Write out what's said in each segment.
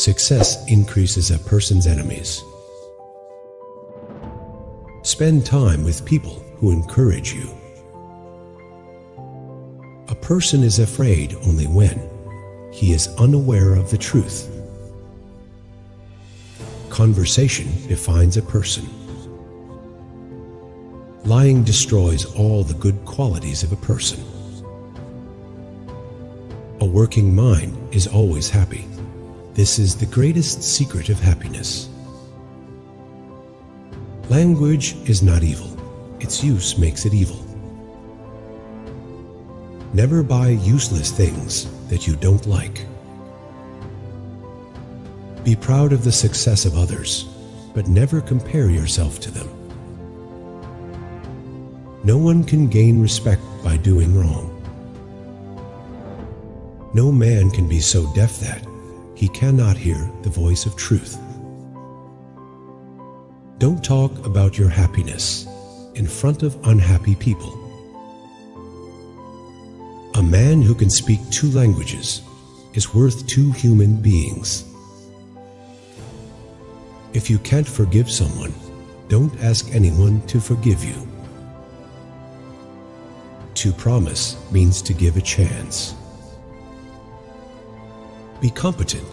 Success increases a person's enemies. Spend time with people who encourage you. A person is afraid only when he is unaware of the truth. Conversation defines a person. Lying destroys all the good qualities of a person. A working mind is always happy. This is the greatest secret of happiness. Language is not evil. Its use makes it evil. Never buy useless things that you don't like. Be proud of the success of others, but never compare yourself to them. No one can gain respect by doing wrong. No man can be so deaf that he cannot hear the voice of truth. Don't talk about your happiness in front of unhappy people. A man who can speak 2 languages is worth 2 human beings. If you can't forgive someone, don't ask anyone to forgive you. To promise means to give a chance. Be competent.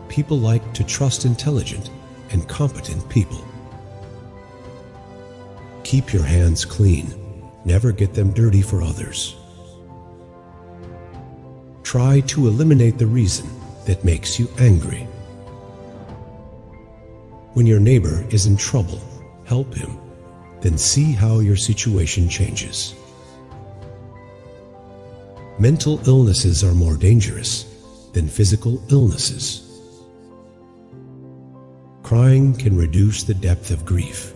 People like to trust intelligent and competent people. Keep your hands clean. Never get them dirty for others. Try to eliminate the reason that makes you angry. When your neighbor is in trouble, help him. Then see how your situation changes. Mental illnesses are more dangerous than physical illnesses. Crying can reduce the depth of grief.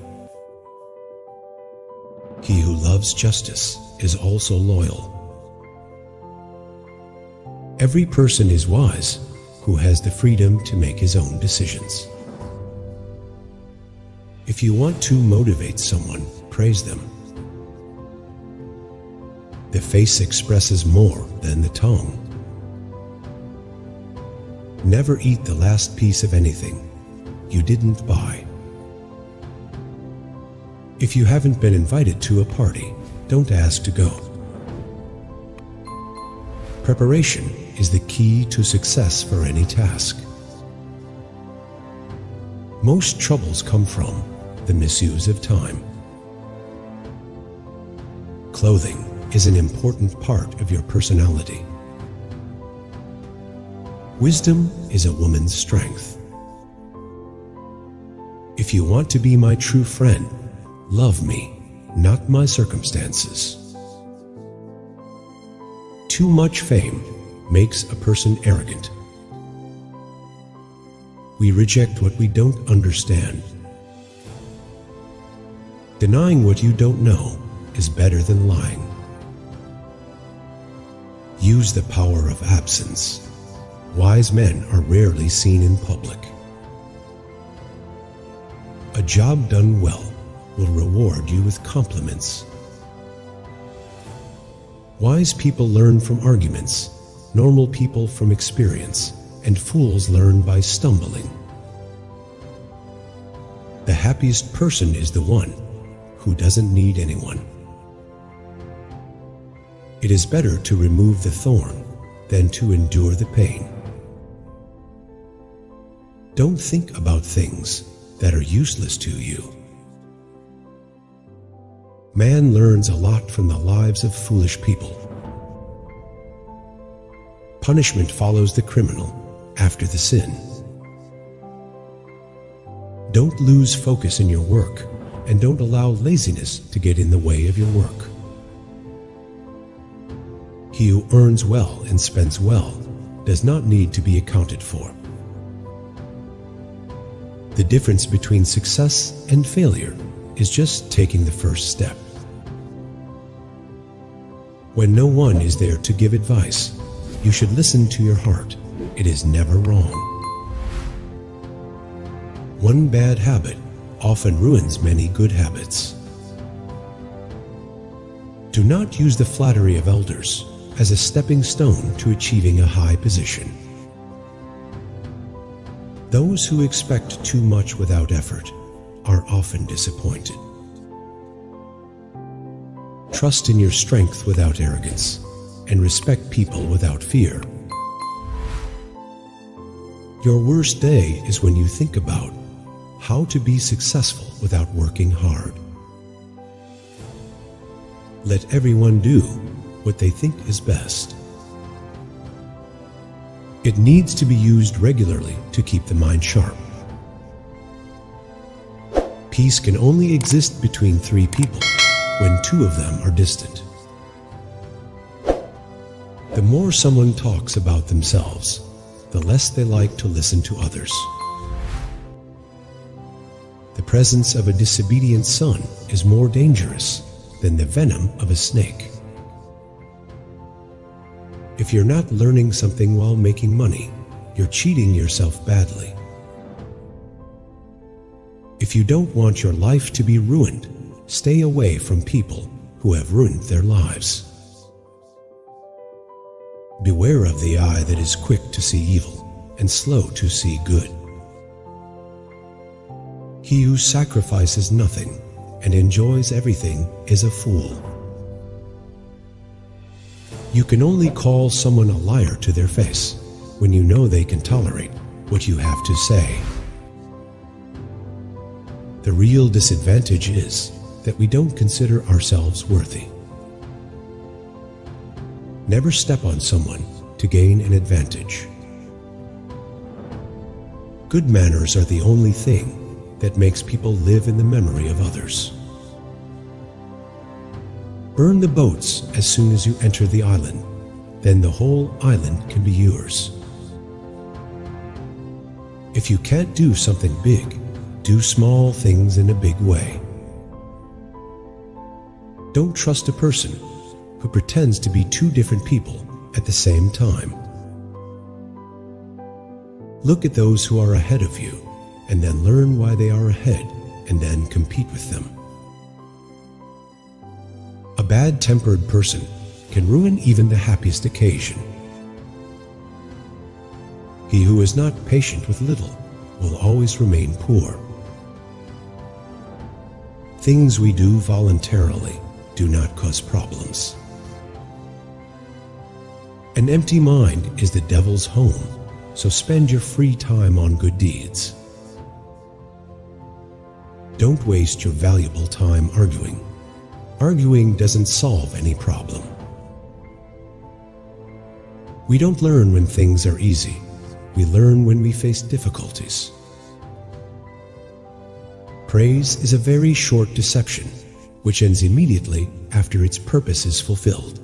He who loves justice is also loyal. Every person is wise who has the freedom to make his own decisions. If you want to motivate someone, praise them. The face expresses more than the tongue. Never eat the last piece of anything you didn't buy. If you haven't been invited to a party, don't ask to go. Preparation is the key to success for any task. Most troubles come from the misuse of time. Clothing is an important part of your personality. Wisdom is a woman's strength. If you want to be my true friend, love me, not my circumstances. Too much fame makes a person arrogant. We reject what we don't understand. Denying what you don't know is better than lying. Use the power of absence. Wise men are rarely seen in public. A job done well will reward you with compliments. Wise people learn from arguments, normal people from experience, and fools learn by stumbling. The happiest person is the one who doesn't need anyone. It is better to remove the thorn than to endure the pain. Don't think about things that are useless to you. Man learns a lot from the lives of foolish people. Punishment follows the criminal after the sin. Don't lose focus in your work, and don't allow laziness to get in the way of your work. He who earns well and spends well does not need to be accounted for. The difference between success and failure is just taking the first step. When no one is there to give advice, you should listen to your heart. It is never wrong. One bad habit often ruins many good habits. Do not use the flattery of elders as a stepping stone to achieving a high position. Those who expect too much without effort are often disappointed. Trust in your strength without arrogance, and respect people without fear. Your worst day is when you think about how to be successful without working hard. Let everyone do what they think is best. It needs to be used regularly to keep the mind sharp. Peace can only exist between three people when two of them are distant. The more someone talks about themselves, the less they like to listen to others. The presence of a disobedient son is more dangerous than the venom of a snake. If you're not learning something while making money, you're cheating yourself badly. If you don't want your life to be ruined, stay away from people who have ruined their lives. Beware of the eye that is quick to see evil and slow to see good. He who sacrifices nothing and enjoys everything is a fool. You can only call someone a liar to their face when you know they can tolerate what you have to say. The real disadvantage is that we don't consider ourselves worthy. Never step on someone to gain an advantage. Good manners are the only thing that makes people live in the memory of others. Burn the boats as soon as you enter the island, then the whole island can be yours. If you can't do something big, do small things in a big way. Don't trust a person who pretends to be two different people at the same time. Look at those who are ahead of you, and then learn why they are ahead, and then compete with them. A bad-tempered person can ruin even the happiest occasion. He who is not patient with little will always remain poor. Things we do voluntarily do not cause problems. An empty mind is the devil's home, so spend your free time on good deeds. Don't waste your valuable time arguing. Arguing doesn't solve any problem. We don't learn when things are easy. We learn when we face difficulties. Praise is a very short deception, which ends immediately after its purpose is fulfilled.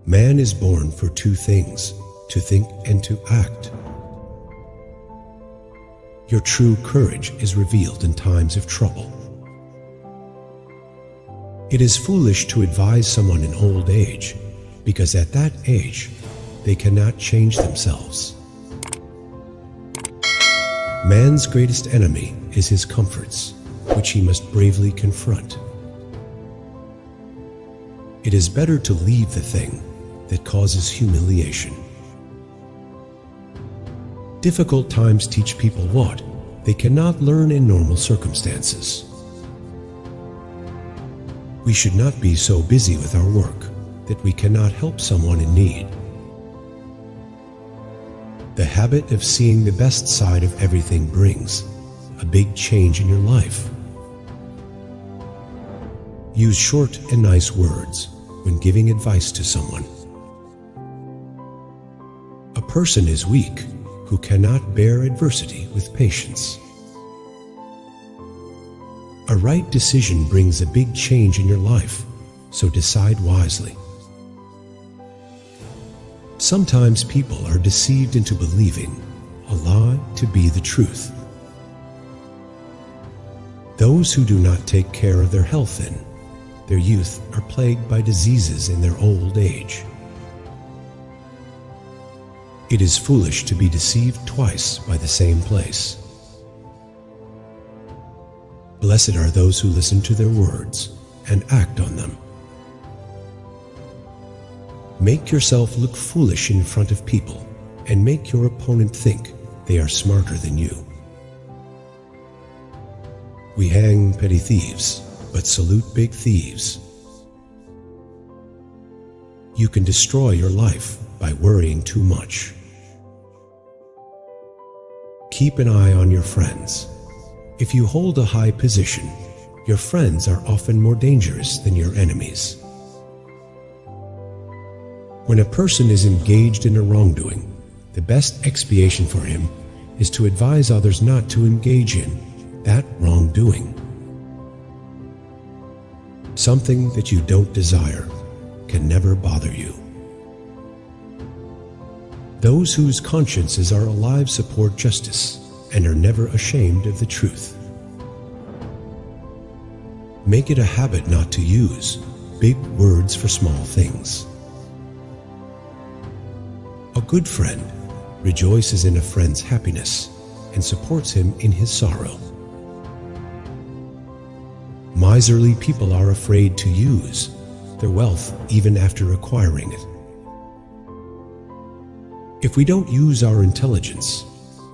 Man is born for two things, to think and to act. Your true courage is revealed in times of trouble. It is foolish to advise someone in old age, because at that age, they cannot change themselves. Man's greatest enemy is his comforts, which he must bravely confront. It is better to leave the thing that causes humiliation. Difficult times teach people what they cannot learn in normal circumstances. We should not be so busy with our work that we cannot help someone in need. The habit of seeing the best side of everything brings a big change in your life. Use short and nice words when giving advice to someone. A person is weak who cannot bear adversity with patience. A right decision brings a big change in your life, so decide wisely. Sometimes people are deceived into believing a lie to be the truth. Those who do not take care of their health in their youth are plagued by diseases in their old age. It is foolish to be deceived twice by the same place. Blessed are those who listen to their words and act on them. Make yourself look foolish in front of people and make your opponent think they are smarter than you. We hang petty thieves, but salute big thieves. You can destroy your life by worrying too much. Keep an eye on your friends. If you hold a high position, your friends are often more dangerous than your enemies. When a person is engaged in a wrongdoing, the best expiation for him is to advise others not to engage in that wrongdoing. Something that you don't desire can never bother you. Those whose consciences are alive support justice and are never ashamed of the truth. Make it a habit not to use big words for small things. A good friend rejoices in a friend's happiness and supports him in his sorrow. Miserly people are afraid to use their wealth even after acquiring it. If we don't use our intelligence,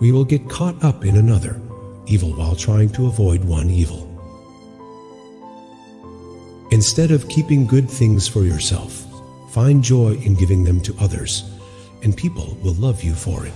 we will get caught up in another evil while trying to avoid one evil. Instead of keeping good things for yourself, find joy in giving them to others, and people will love you for it.